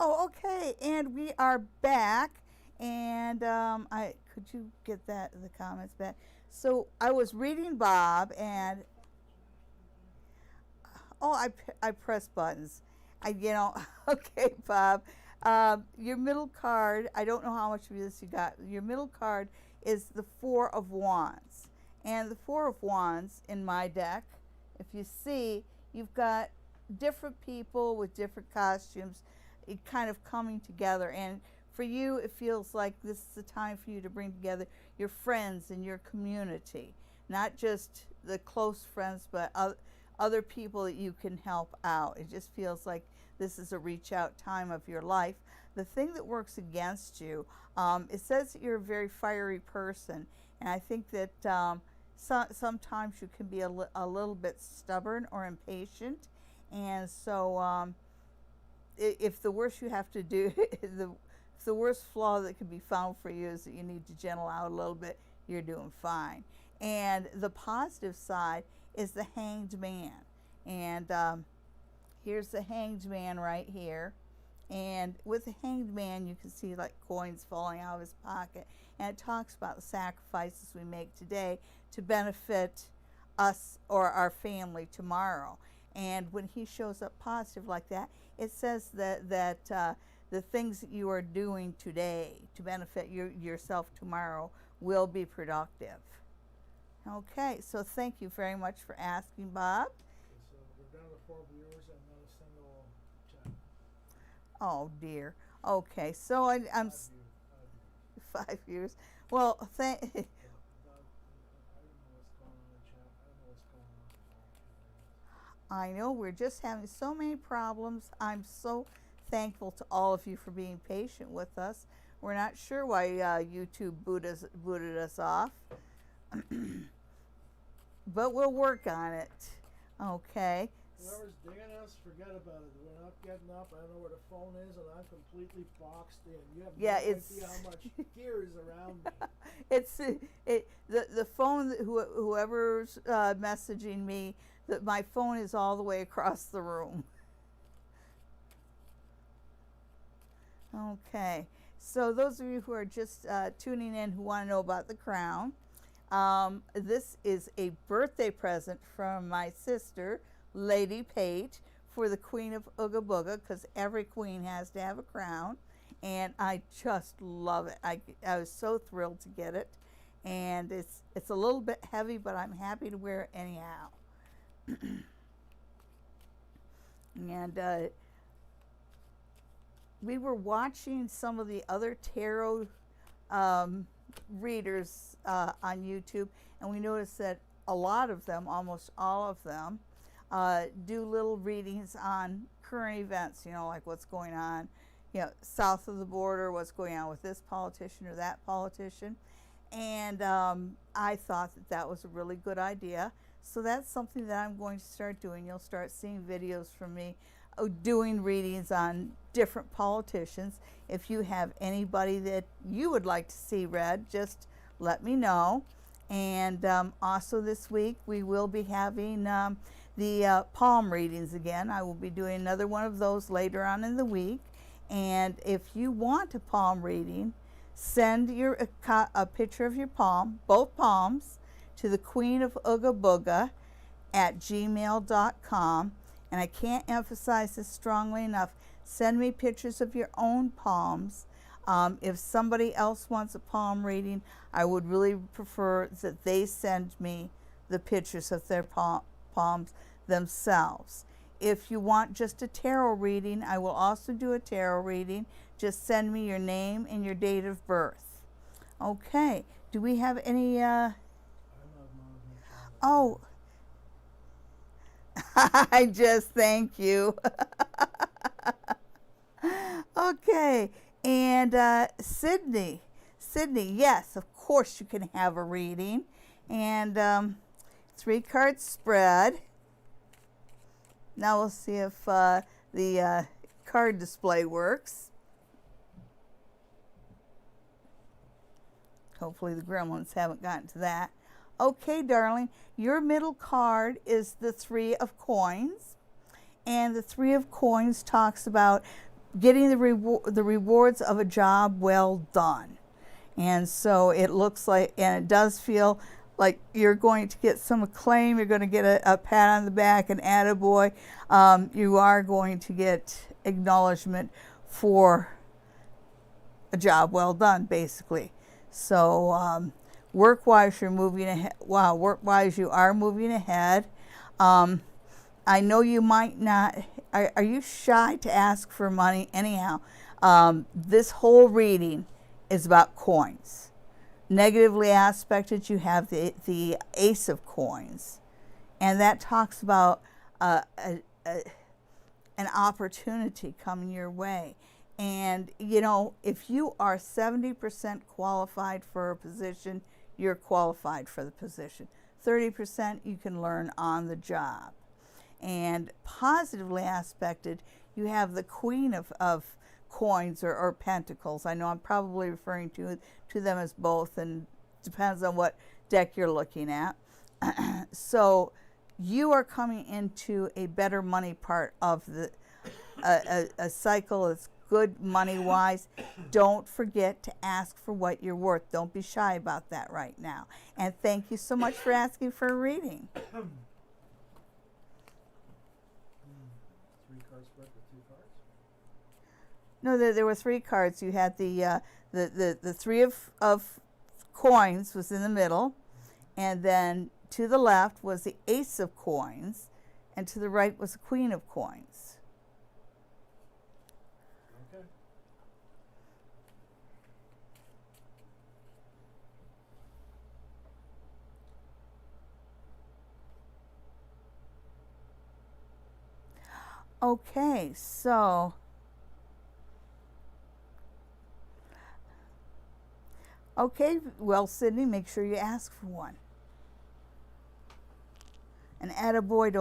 Oh, okay, and we are back. And I could you get that in the comments back? So I was reading Bob, and oh, I press buttons. Okay, Bob. Your middle card. I don't know how much of this you got. Your middle card is the Four of Wands, and the Four of Wands in my deck. If you see, you've got different people with different costumes, kind of coming together. And for you, it feels like this is the time for you to bring together your friends and your community, not just the close friends, but other people that you can help out. It just feels like this is a reach out time of your life. The thing that works against you, it says that you're a very fiery person, and I think that sometimes you can be a little bit stubborn or impatient. And so if the worst you have to do, the worst flaw that can be found for you is that you need to gentle out a little bit, you're doing fine. And the positive side is the Hanged Man. And here's the Hanged Man right here. And with the Hanged Man, you can see like coins falling out of his pocket. And it talks about the sacrifices we make today to benefit us or our family tomorrow. And when he shows up positive like that, it says that the things that you are doing today to benefit yourself tomorrow will be productive. Okay, so thank you very much for asking, Bob. Okay, so we're down to 4 viewers and not a single chat. Oh dear. Okay, so I'm 5 years. Well, I don't know what's going on in the chat. I don't know what's going on with all I know we're just having so many problems. I'm so thankful to all of you for being patient with us. We're not sure why YouTube booted us off, but we'll work on it. Okay. Whoever's digging us, forget about it. We're not getting up. I don't know where the phone is, and I'm completely boxed in. You have no idea how much gear is around me. The phone. Whoever's messaging me, that my phone is all the way across the room. Okay, so those of you who are just tuning in who want to know about the crown, this is a birthday present from my sister, Lady Pate, for the Queen of Ooga Booga, because every queen has to have a crown, and I just love it. I was so thrilled to get it, and it's a little bit heavy, but I'm happy to wear it anyhow. And we were watching some of the other tarot readers on YouTube, and we noticed that a lot of them, almost all of them, do little readings on current events, like what's going on, south of the border, what's going on with this politician or that politician. And I thought that was a really good idea. So that's something that I'm going to start doing. You'll start seeing videos from me doing readings on different politicians. If you have anybody that you would like to see read, just let me know. And also this week we will be having the palm readings again. I will be doing another one of those later on in the week. And if you want a palm reading, send a picture of your palm, both palms, to the Queen of Ooga Booga at gmail.com. And I can't emphasize this strongly enough. Send me pictures of your own palms. If somebody else wants a palm reading, I would really prefer that they send me the pictures of their palms themselves. If you want just a tarot reading, I will also do a tarot reading. Just send me your name and your date of birth. Okay. Do we have any... Oh, I just thank you. Okay, and Sydney, yes, of course you can have a reading. And 3-card spread. Now we'll see if the card display works. Hopefully the gremlins haven't gotten to that. Okay, darling, your middle card is the 3 of Coins. And the 3 of Coins talks about getting the rewards of a job well done. And so it looks like, and it does feel like you're going to get some acclaim. You're going to get a pat on the back, an attaboy. You are going to get acknowledgement for a job well done, basically. So work-wise, you're moving ahead. Wow, work-wise, you are moving ahead. I know you might not. Are you shy to ask for money? Anyhow, this whole reading is about coins. Negatively aspected, you have the Ace of Coins, and that talks about an opportunity coming your way. And, you know, if you are 70% qualified for a position, you're qualified for the position. 30% you can learn on the job. And positively aspected, you have the Queen of Coins or Pentacles. I know I'm probably referring to them as both, and depends on what deck you're looking at. So you are coming into a better money part of a cycle that's good money-wise. Don't forget to ask for what you're worth. Don't be shy about that right now. And thank you so much for asking for a reading. 3 cards spread with 2 cards? No, there were 3 cards. You had the 3 of coins was in the middle, and then to the left was the Ace of Coins, and to the right was the Queen of Coins. Okay. Okay, so okay, well, Sydney, make sure you ask for one. And attaboy,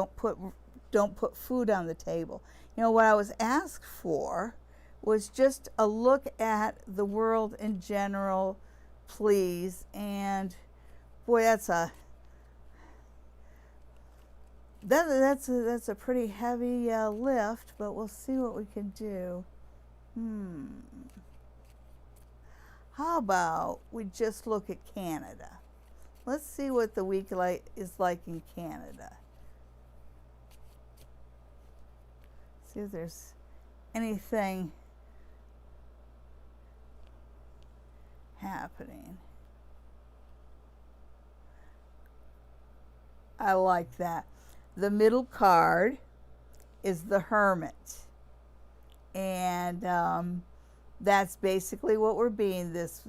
don't put food on the table. You know, what I was asked for was just a look at the world in general, please. And boy, that's a pretty heavy lift, but we'll see what we can do. How about we just look at Canada? Let's see what the week is like in Canada. See if there's anything happening. I like that. The middle card is the Hermit. And that's basically what we're being this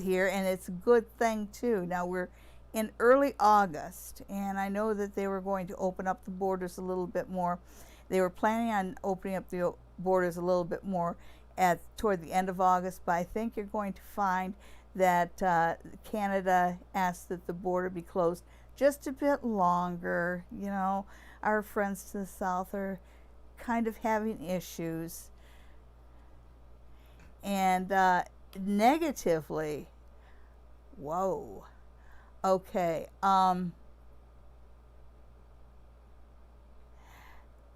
here, and it's a good thing too. Now we're in early August, and I know that they were going to open up the borders a little bit more. They were planning on opening up the borders a little bit more toward the end of August, but I think you're going to find that Canada asked that the border be closed just a bit longer. You know, our friends to the south are kind of having issues. And negatively, whoa, okay,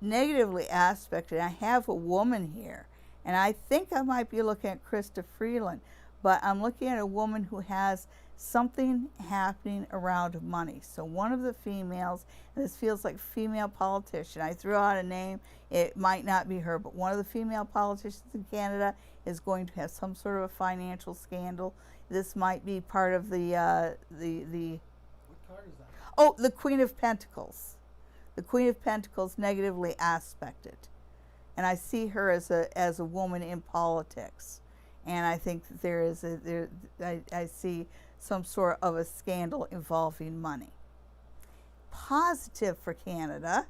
negatively aspected, I have a woman here, and I think I might be looking at Krista Freeland, but I'm looking at a woman who has something happening around money. So one of the females, and this feels like female politician, I threw out a name, it might not be her, but one of the female politicians in Canada is going to have some sort of a financial scandal. This might be part of the What card is that? oh, the Queen of Pentacles. The Queen of Pentacles negatively aspected. And I see her as a woman in politics. And I think that there is I see some sort of a scandal involving money. Positive for Canada.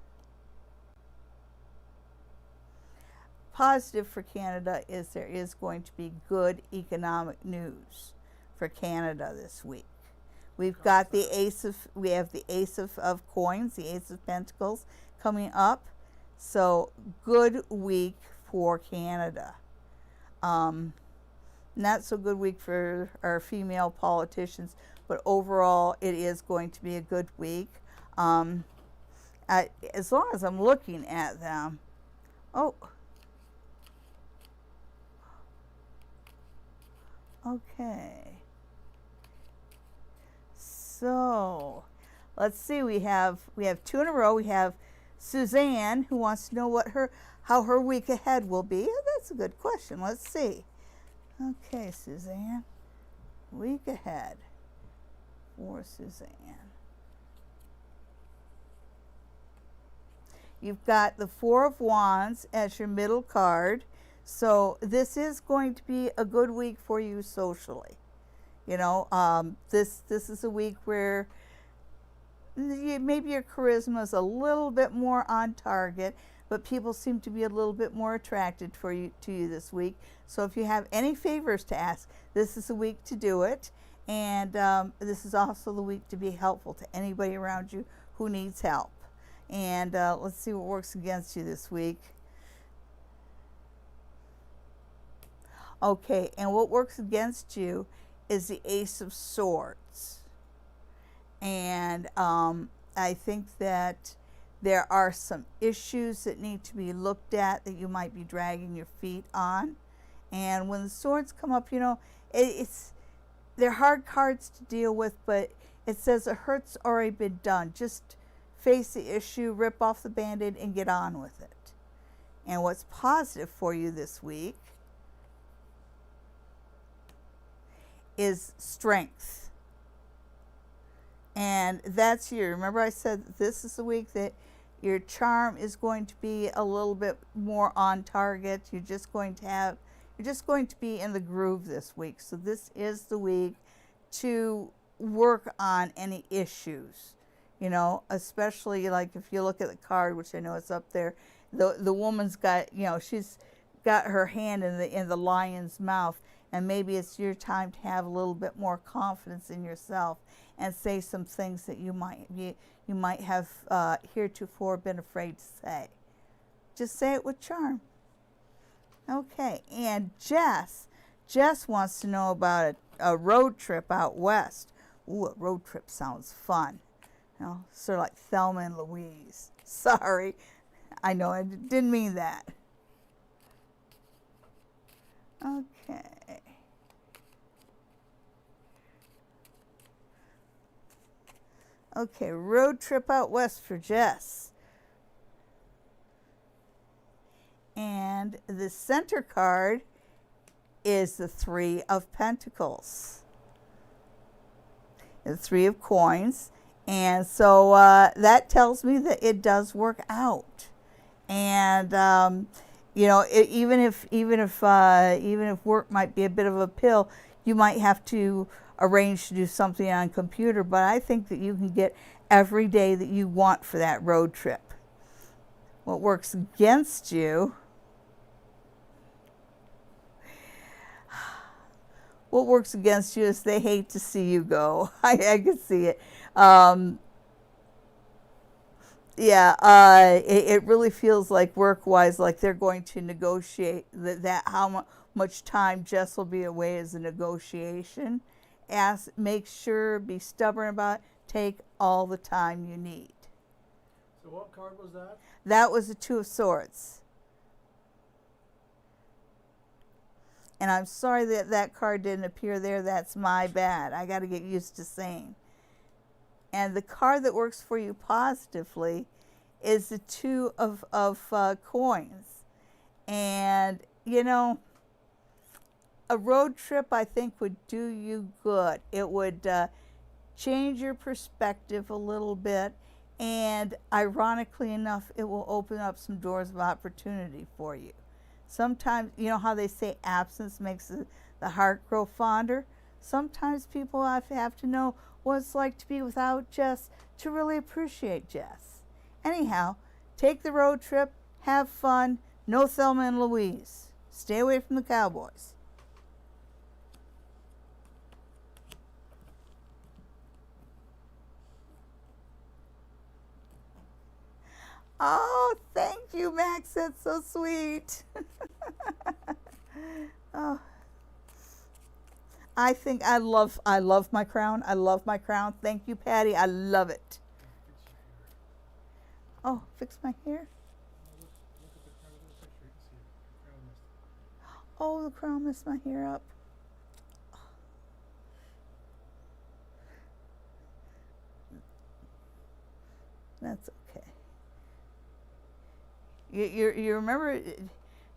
Positive for Canada is there is going to be good economic news for Canada this week. We've got the Ace of Coins, the Ace of Pentacles coming up. So good week for Canada. Not so good week for our female politicians, but overall it is going to be a good week. As long as I'm looking at them. Oh, Okay. So, let's see. We have two in a row. We have Suzanne, who wants to know how her week ahead will be. That's a good question. Let's see. Okay, Suzanne. Week ahead for Suzanne. You've got the Four of Wands as your middle card. So this is going to be a good week for you socially. You know, this is a week where maybe your charisma is a little bit more on target, but people seem to be a little bit more attracted to you this week. So if you have any favors to ask, this is a week to do it. And this is also the week to be helpful to anybody around you who needs help. And let's see what works against you this week. Okay, and what works against you is the Ace of Swords. And I think that there are some issues that need to be looked at that you might be dragging your feet on. And when the swords come up, you know, they're hard cards to deal with, but it says the hurt's already been done. Just face the issue, rip off the Band-Aid, and get on with it. And what's positive for you this week is strength. And that's you. Remember I said that this is the week that your charm is going to be a little bit more on target. You're just going to be in the groove this week. So this is the week to work on any issues. You know, especially like if you look at the card, which I know is up there, the woman's got, you know, she's got her hand in the lion's mouth, and maybe it's your time to have a little bit more confidence in yourself and say some things that you might have heretofore been afraid to say. Just say it with charm. Okay, and Jess wants to know about a road trip out west. Ooh, a road trip sounds fun. You know, sort of like Thelma and Louise. Sorry, I know I didn't mean that. Okay. Okay, road trip out west for Jess. And the center card is the Three of Pentacles. The Three of Coins. And so that tells me that it does work out. And you know, even if work might be a bit of a pill, you might have to arrange to do something on computer. But I think that you can get every day that you want for that road trip. What works against you? What works against you is they hate to see you go. I can see it. It really feels like work-wise, like they're going to negotiate that how much time Jess will be away as a negotiation. Make sure, be stubborn about it, take all the time you need. So what card was that? That was the Two of Swords. And I'm sorry that that card didn't appear there. That's my bad. I got to get used to saying. And the card that works for you positively is the Two of Coins. And, you know, a road trip, I think, would do you good. It would change your perspective a little bit. And ironically enough, it will open up some doors of opportunity for you. Sometimes, you know how they say absence makes the heart grow fonder? Sometimes people have to know what it's like to be without Jess to really appreciate Jess. Anyhow, take the road trip, have fun, no Thelma and Louise. Stay away from the cowboys. Oh, thank you, Max. That's so sweet. Oh. I think I love my crown. I love my crown. Thank you, Patty. I love it. Oh, fix my hair? Oh, the crown messed my hair up. You remember,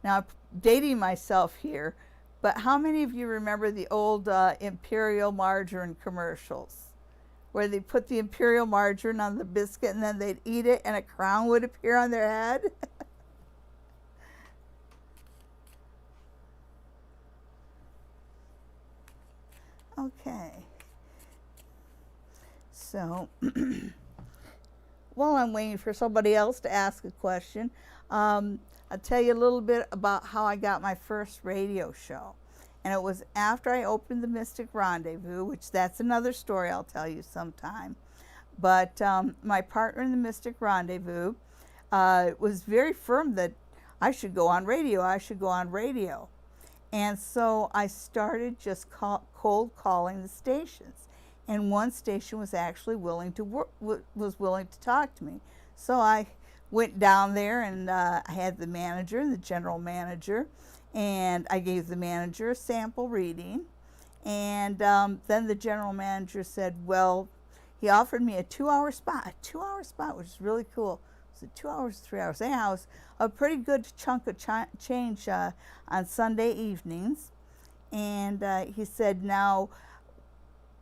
now I'm dating myself here, but how many of you remember the old Imperial margarine commercials where they put the Imperial margarine on the biscuit and then they'd eat it and a crown would appear on their head? Okay. So, while I'm waiting for somebody else to ask a question, I'll tell you a little bit about how I got my first radio show. And it was after I opened the Mystic Rendezvous, which that's another story I'll tell you sometime. But my partner in the Mystic Rendezvous was very firm that I should go on radio, I should go on radio. And so I started just cold calling the stations. And one station was actually willing to was willing to talk to me. So I went down there and I had the manager and the general manager, and I gave the manager a sample reading. And then the general manager said, well, he offered me a 2-hour spot, which is really cool. It was 2 hours, 3 hours. Anyhow, it was a pretty good chunk of change on Sunday evenings. And he said, now,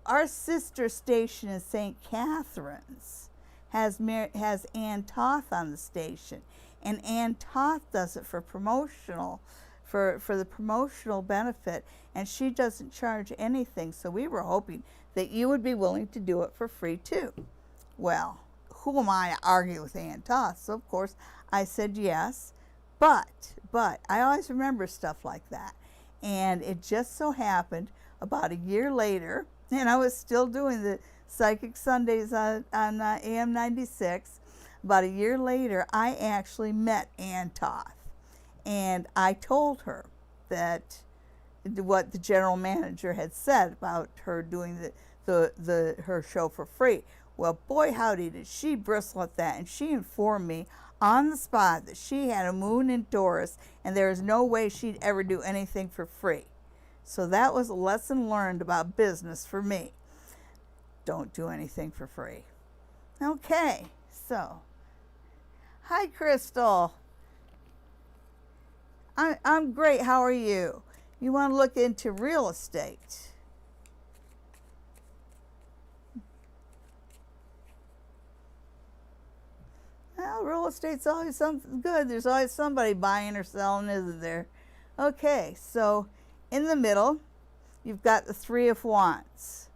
our sister station in St. Catharines has Ann Toth on the station. And Ann Toth does it for promotional, for the promotional benefit. And she doesn't charge anything. So we were hoping that you would be willing to do it for free too. Well, who am I to argue with Ann Toth? So of course I said yes, but I always remember stuff like that. And it just so happened about a year later, and I was still doing the Psychic Sundays on AM 96. About a year later, I actually met Ann Toth, and I told her that what the general manager had said about her doing her show for free. Well, boy, howdy, did she bristle at that, and she informed me on the spot that she had a moon in Taurus, and there is no way she'd ever do anything for free. So that was a lesson learned about business for me. Don't do anything for free. Okay, so, hi, Crystal. I'm great. How are you? You want to look into real estate? Well, real estate's always something good. There's always somebody buying or selling, isn't there? Okay, so in the middle, you've got the Three of Wands.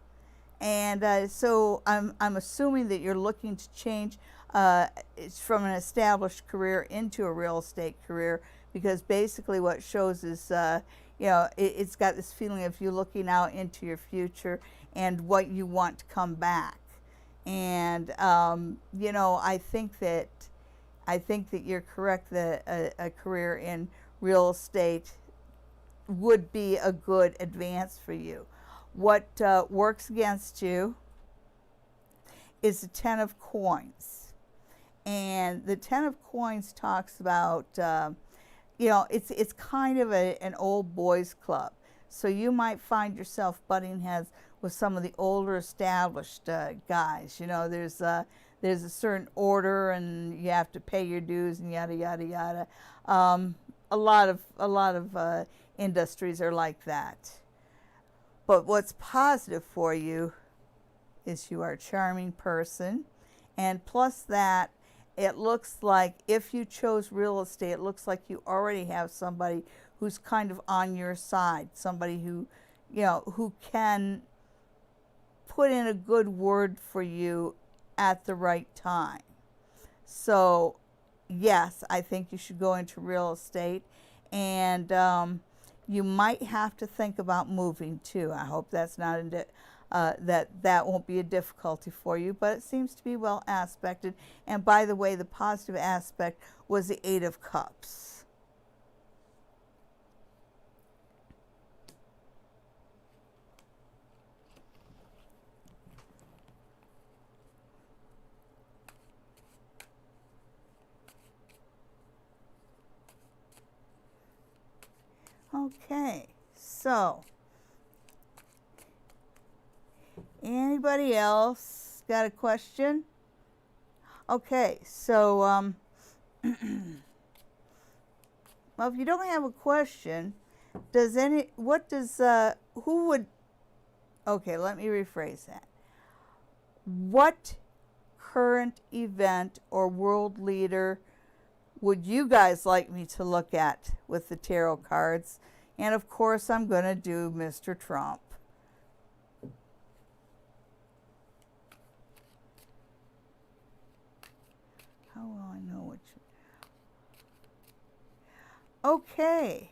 And so I'm assuming that you're looking to change from an established career into a real estate career, because basically what it shows is, it's got this feeling of you looking out into your future and what you want to come back. And, I think that you're correct that a career in real estate would be a good advance for you. What works against you is the Ten of Coins. And the Ten of Coins talks about, it's kind of an old boys club. So you might find yourself butting heads with some of the older established guys. There's a certain order and you have to pay your dues and yada, yada, yada. A lot of industries are like that. But what's positive for you is you are a charming person. And plus that, it looks like if you chose real estate, it looks like you already have somebody who's kind of on your side, somebody who can put in a good word for you at the right time. So, yes, I think you should go into real estate, and you might have to think about moving too. I hope that's not that won't be a difficulty for you, but it seems to be well aspected. And by the way, the positive aspect was the Eight of Cups. Okay, so anybody else got a question? Okay, so Well, if you don't have a question, okay, let me rephrase that. What current event or world leader would you guys like me to look at with the tarot cards? And of course, I'm going to do Mr. Trump. How will I know which? Okay.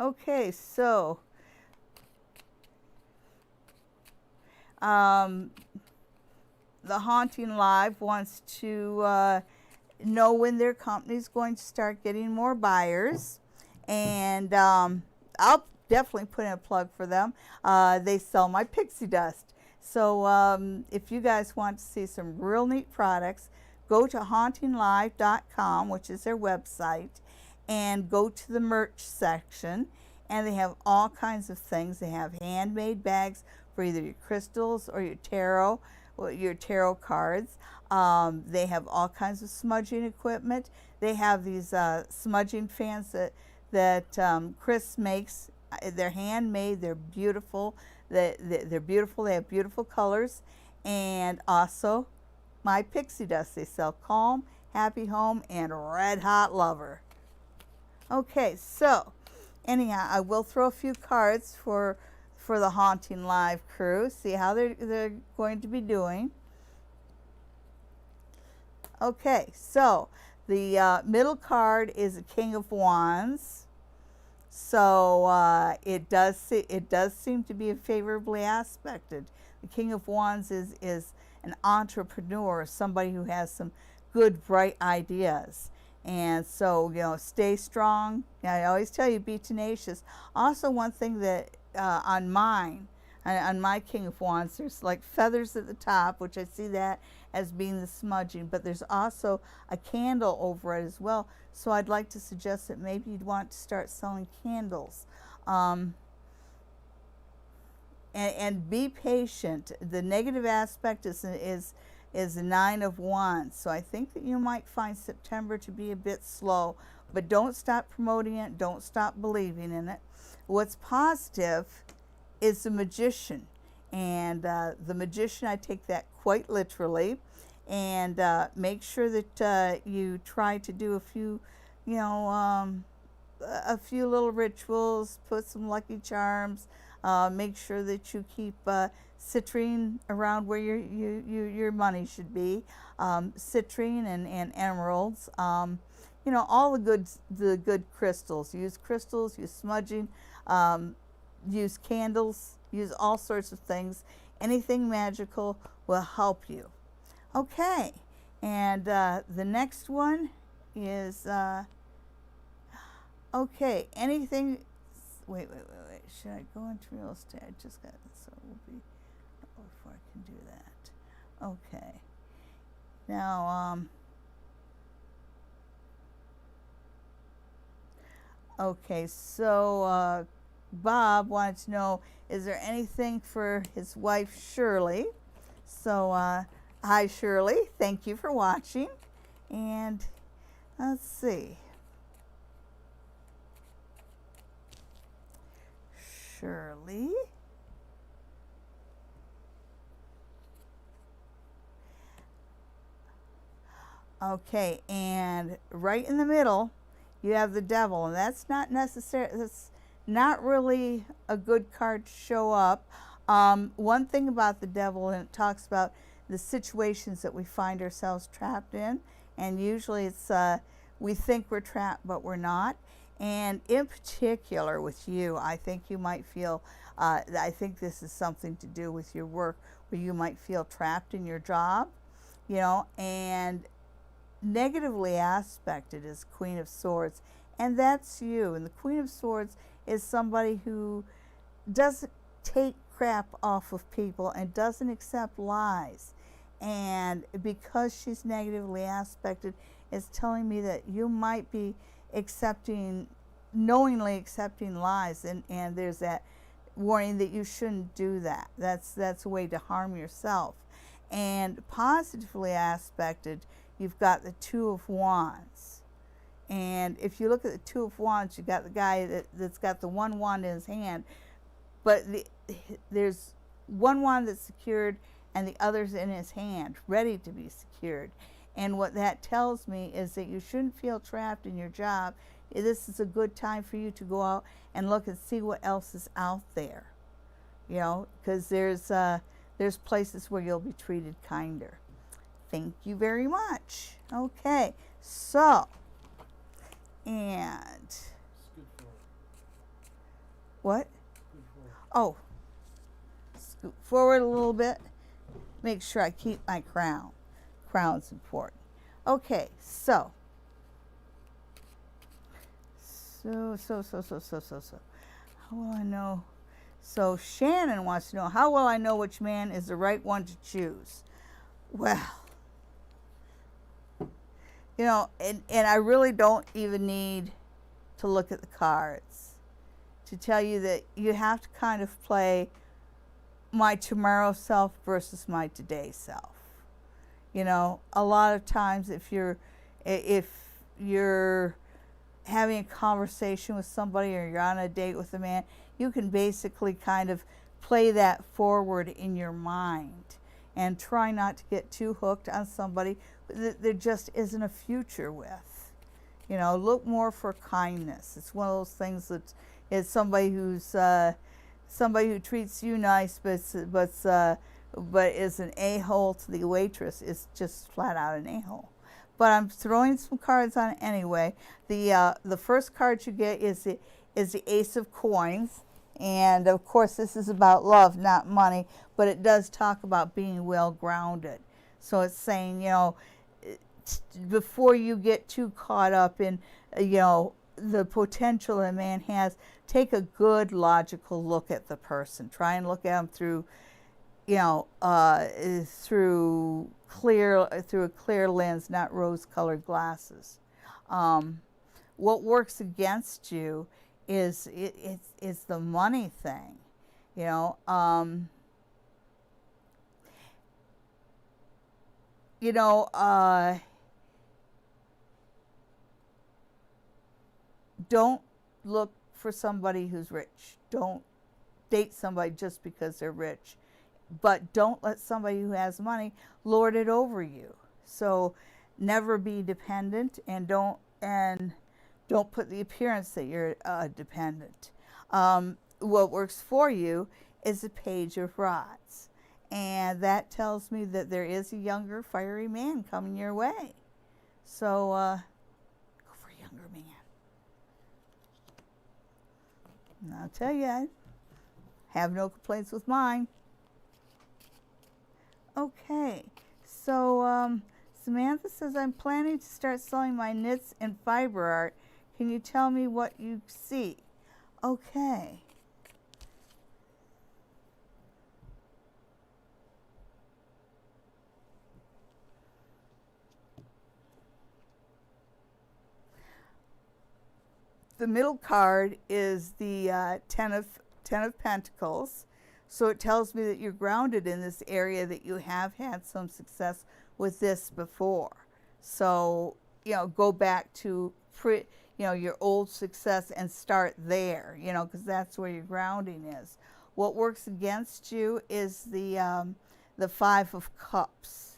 Okay, so the Haunting Live wants to know when their company's going to start getting more buyers, and I'll definitely put in a plug for them. They sell my pixie dust, so if you guys want to see some real neat products, go to hauntinglive.com, which is their website, and go to the merch section, and they have all kinds of things. They have handmade bags for either your crystals or your tarot cards. They have all kinds of smudging equipment. They have these smudging fans that Chris makes. They're handmade. They're beautiful. They're beautiful. They have beautiful colors. And also my pixie dust. They sell Calm, Happy Home, and Red Hot Lover. Okay, so anyhow, I will throw a few cards for the Haunting Live crew. See how they're going to be doing. Okay, so the middle card is a King of Wands. So it does seem to be favorably aspected. The King of Wands is an entrepreneur, somebody who has some good, bright ideas. And so, stay strong. I always tell you, be tenacious. Also, one thing that on my King of Wands, there's like feathers at the top, which I see that as being the smudging, but there's also a candle over it as well. So I'd like to suggest that maybe you'd want to start selling candles. And be patient. The negative aspect is the Nine of Wands. So I think that you might find September to be a bit slow, but don't stop promoting it. Don't stop believing in it. What's positive is the Magician. And the Magician, I take that quite literally. And make sure that you try to do a few, a few little rituals, put some lucky charms. Make sure that you keep citrine around where your money should be. Citrine and emeralds. All the good crystals. Use crystals. Use smudging. Use candles. Use all sorts of things. Anything magical will help you. Okay, and the next one is okay. Anything. Wait. Should I go into real estate? I just got it, so it will be before I can do that. Okay. Now, okay, so Bob wanted to know, is there anything for his wife, Shirley? So, hi, Shirley. Thank you for watching. And let's see. Shirley. Okay, and right in the middle, you have the Devil, and that's not really a good card to show up. One thing about the Devil, and it talks about the situations that we find ourselves trapped in, and usually it's we think we're trapped, but we're not. And in particular with you, I think you might feel, I think this is something to do with your work, where you might feel trapped in your job, and negatively aspected is Queen of Swords. And that's you. And the Queen of Swords is somebody who doesn't take crap off of people and doesn't accept lies. And because she's negatively aspected, it's telling me that you might be knowingly accepting lies, and there's that warning that you shouldn't do that. That's a way to harm yourself. And positively aspected, you've got the Two of Wands, And if you look at the Two of Wands, you got the guy that's got the one wand in his hand, but there's one wand that's secured and the other's in his hand, ready to be secured. And what that tells me is that you shouldn't feel trapped in your job. This is a good time for you to go out and look and see what else is out there, you know, because there's places where you'll be treated kinder. Thank you very much. Okay, so, and Scoot forward. what? Scoot forward. Oh, scoot forward a little bit. Make sure I keep my crown. Crown's important. Okay, so. So. How will I know? So Shannon wants to know, how will I know which man is the right one to choose? Well, you know, and I really don't even need to look at the cards to tell you that you have to kind of play my tomorrow self versus my today self. You know, a lot of times if you're having a conversation with somebody or you're on a date with a man, you can basically kind of play that forward in your mind and try not to get too hooked on somebody that there just isn't a future with. You know, look more for kindness. It's one of those things that is somebody who treats you nice, but is an a-hole to the waitress is just flat out an a-hole. But I'm throwing some cards on it anyway. The first card you get is the Ace of Coins, and of course this is about love, not money, but it does talk about being well grounded. So it's saying, you know, before you get too caught up in, you know, the potential a man has, take a good logical look at the person. Try and look at them through, you know, through a clear lens, not rose-colored glasses. What works against you is it's the money thing, you know. Don't look for somebody who's rich. Don't date somebody just because they're rich. But don't let somebody who has money lord it over you. So never be dependent, and don't put the appearance that you're dependent. What works for you is the Page of Rods. And that tells me that there is a younger, fiery man coming your way. So go for a younger man. And I'll tell you, I have no complaints with mine. Okay, so Samantha says, I'm planning to start selling my knits and fiber art. Can you tell me what you see? Okay. The middle card is the Ten of Pentacles. So it tells me that you're grounded in this area, that you have had some success with this before. So, you know, go back to your old success and start there, you know, because that's where your grounding is. What works against you is the Five of Cups.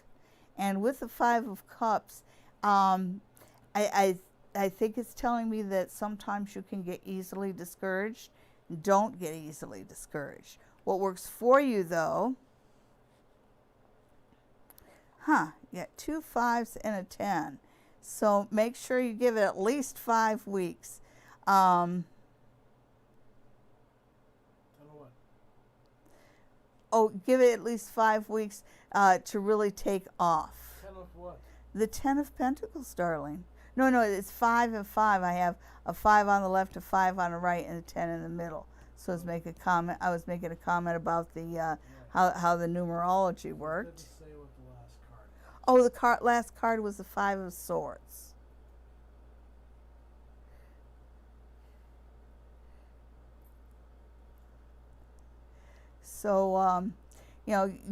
And with the Five of Cups, I think it's telling me that sometimes you can get easily discouraged. Don't get easily discouraged. What works for you, though, you got 2 5s and a 10. So make sure you give it at least 5 weeks. What? Oh, give it at least 5 weeks to really take off. 10 of what? The 10 of Pentacles, darling. No, it's 5 and 5. I have a 5 on the left, a 5 on the right, and a 10 in the middle. So I was making a comment about the how the numerology worked. Didn't say what the last card was. Oh, the last card was the 5 of Swords. So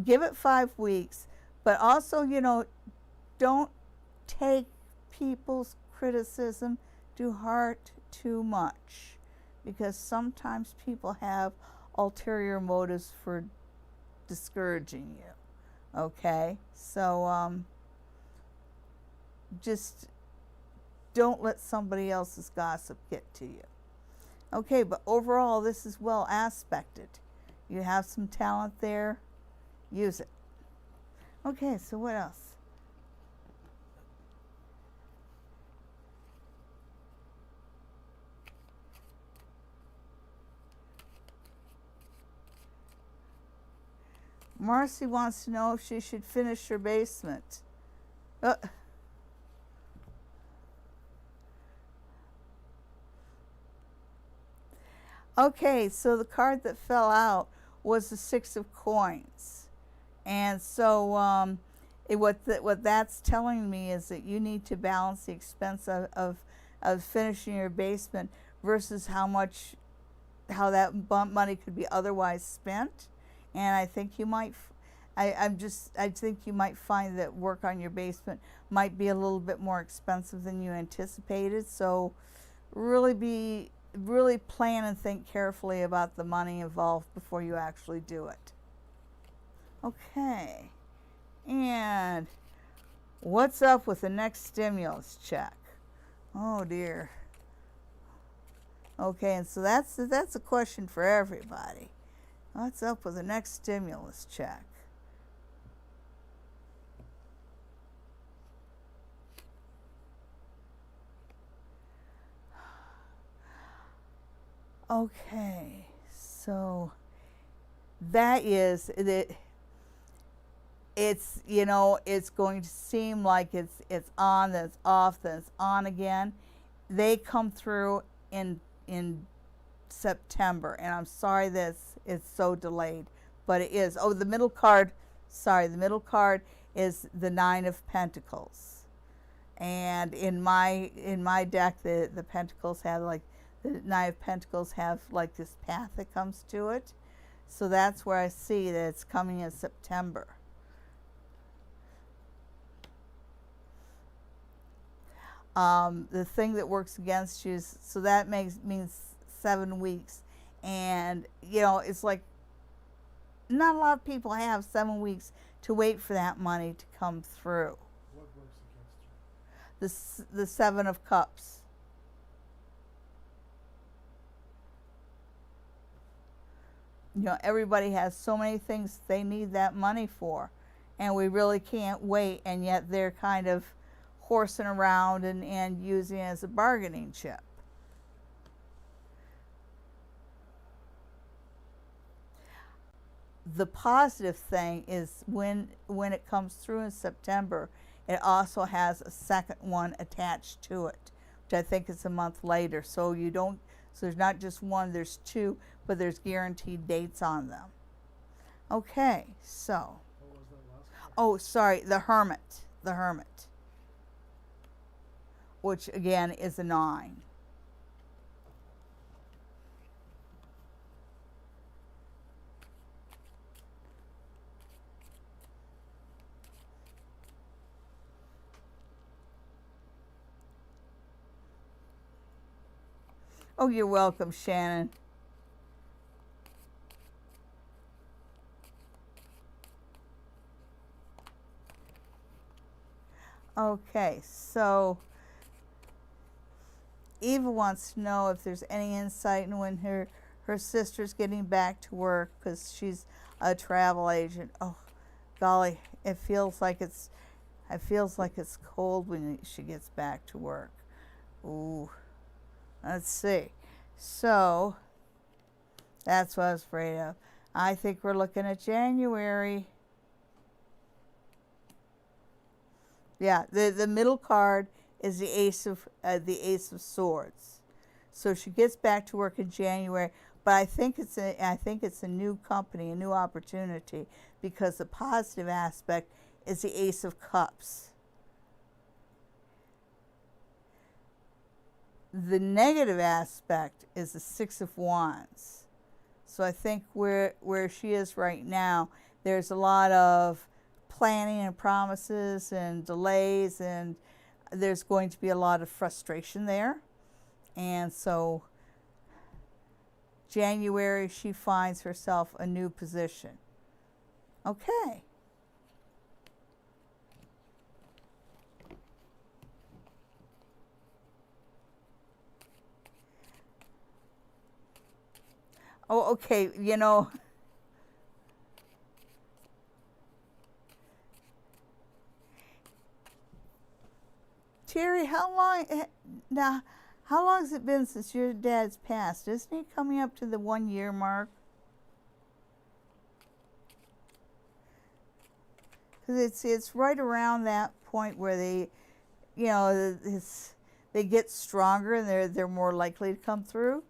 give it 5 weeks, but also, don't take people's criticism do heart too much, because sometimes people have ulterior motives for discouraging you. Okay, so just don't let somebody else's gossip get to you. Okay, but overall, this is well aspected. You have some talent there, use it. Okay, so what else? Marcy wants to know if she should finish her basement. Okay, so the card that fell out was the Six of Coins. And so what that's telling me is that you need to balance the expense of finishing your basement versus how that money could be otherwise spent. And I think you might, I think you might find that work on your basement might be a little bit more expensive than you anticipated. So really plan and think carefully about the money involved before you actually do it. Okay, and what's up with the next stimulus check? Oh dear. Okay, and so that's a question for everybody. What's up with the next stimulus check? Okay, so that is it. It's, you know, it's going to seem like it's on, then it's off, then it's on again. They come through in September, and I'm sorry that it's so delayed, but it is. Oh, the middle card is the Nine of Pentacles, and in my deck the Pentacles have like, the Nine of Pentacles have like this path that comes to it, so that's where I see that it's coming in September. The thing that works against you is, so that means 7 weeks, and you know, it's like not a lot of people have 7 weeks to wait for that money to come through. What works against you? The Seven of Cups. You know, everybody has so many things they need that money for, and we really can't wait, and yet they're kind of horsing around and using it as a bargaining chip. The positive thing is when it comes through in September, it also has a second one attached to it, which I think is a month later. So there's not just one, there's two, but there's guaranteed dates on them. Okay, so. What was that last card? Oh, sorry, the Hermit. Which again is a 9. Oh, you're welcome, Shannon. Okay, so Eva wants to know if there's any insight in when her sister's getting back to work, because she's a travel agent. Oh, golly, it feels like it's cold when she gets back to work. Ooh, let's see. So that's what I was afraid of. I think we're looking at January. Yeah, the middle card is the Ace of Swords. So she gets back to work in January, but I think it's a new company, a new opportunity, because the positive aspect is the Ace of Cups. The negative aspect is the Six of Wands. So I think where she is right now, there's a lot of planning and promises and delays, and there's going to be a lot of frustration there. And so January, she finds herself a new position. Okay. Oh, okay, you know, Terry, how long has it been since your dad's passed? Isn't he coming up to the 1 year mark? Because it's right around that point where they, you know, they get stronger and they're more likely to come through.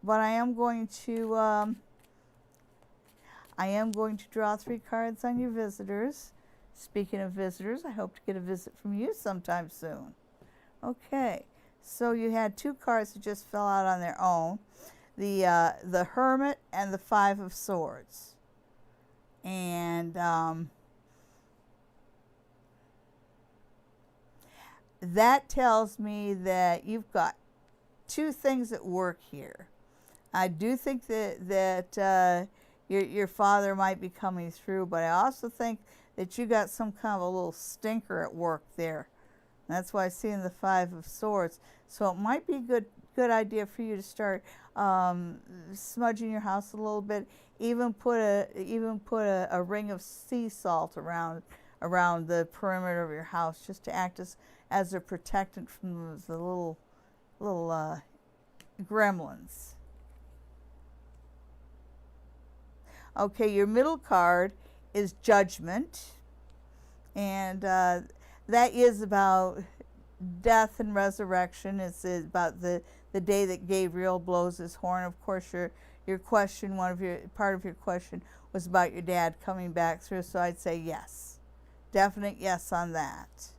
But I am going to draw 3 cards on your visitors. Speaking of visitors, I hope to get a visit from you sometime soon. Okay, so you had 2 cards that just fell out on their own. The Hermit and the 5 of Swords. And that tells me that you've got 2 things at work here. I do think that your father might be coming through, but I also think that you got some kind of a little stinker at work there. That's why I see in the 5 of Swords. So it might be a good idea for you to start smudging your house a little bit. Even put a ring of sea salt around the perimeter of your house, just to act as a protectant from the little gremlins. Okay, your middle card is Judgment, and that is about death and resurrection. It's about the day that Gabriel blows his horn. Of course, your question, part of your question was about your dad coming back through, so I'd say yes, definite yes on that.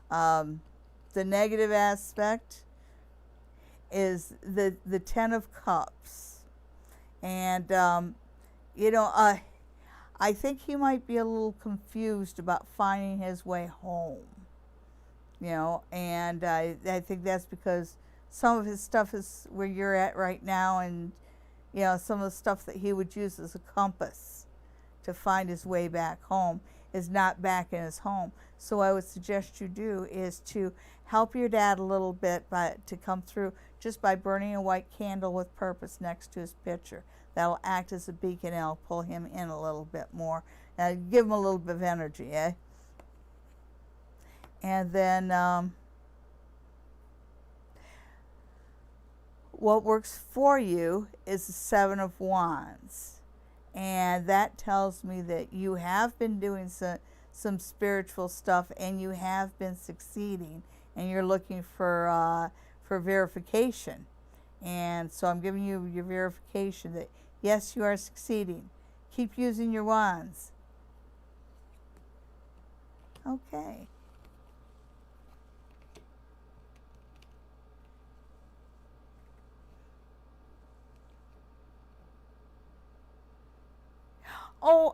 The negative aspect is the 10 of Cups, and you know, I think he might be a little confused about finding his way home, you know, and I think that's because some of his stuff is where you're at right now, and, you know, some of the stuff that he would use as a compass to find his way back home is not back in his home. So what I would suggest you do is to help your dad a little bit to come through just by burning a white candle with purpose next to his picture. That'll act as a beacon and it'll pull him in a little bit more. Give him a little bit of energy, eh? And then what works for you is the 7 of Wands. And that tells me that you have been doing some spiritual stuff and you have been succeeding. And you're looking for verification. And so I'm giving you your verification that, yes, you are succeeding. Keep using your wands. Okay. Oh,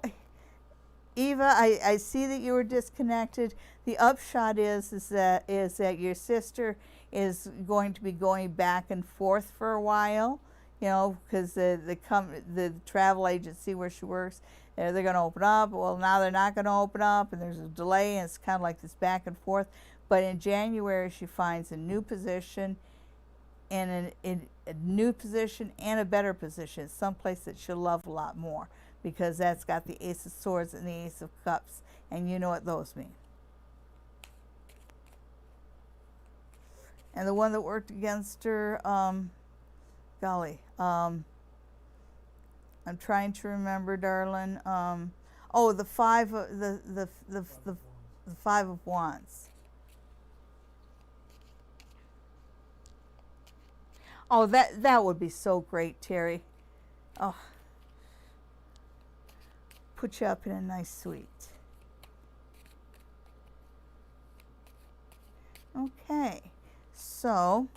Eva, I see that you were disconnected. The upshot is that your sister is going to be going back and forth for a while, you know, because the travel agency where she works, they're going to open up. Well, now they're not going to open up, and there's a delay, and it's kind of like this back and forth. But in January, she finds a new position, and a new position and a better position, someplace that she'll love a lot more, because that's got the Ace of Swords and the Ace of Cups, and you know what those mean. And the one that worked against her, golly, I'm trying to remember, darling. Oh, the 5 of the 5 of Wands. Oh, that would be so great, Terry. Oh, put you up in a nice suite. Okay, so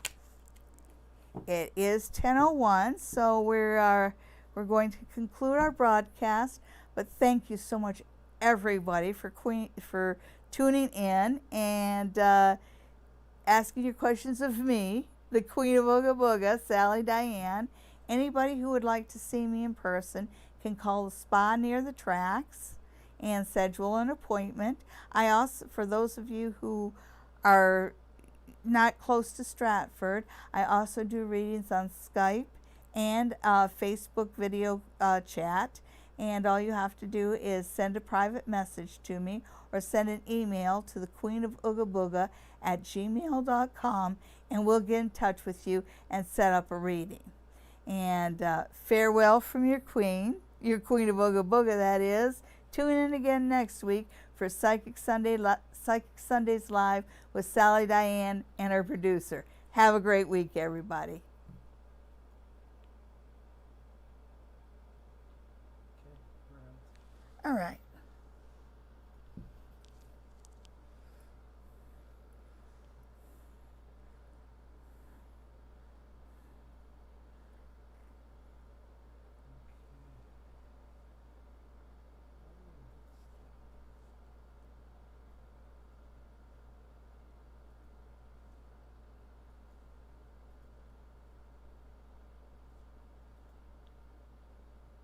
it is 10:01, so we're going to conclude our broadcast. But thank you so much, everybody, for tuning in, and asking your questions of me, the Queen of Ooga Booga, Sally Diane. Anybody who would like to see me in person can call the spa near the tracks and schedule an appointment. I also, for those of you who are not close to Stratford, I also do readings on Skype and Facebook video chat. And all you have to do is send a private message to me or send an email to the Queen of Ooga Booga at gmail.com, and we'll get in touch with you and set up a reading. And farewell from your Queen of Ooga Booga, that is. Tune in again next week for Psychic Sundays Live with Sally Diane and our producer. Have a great week, everybody. Okay, All right.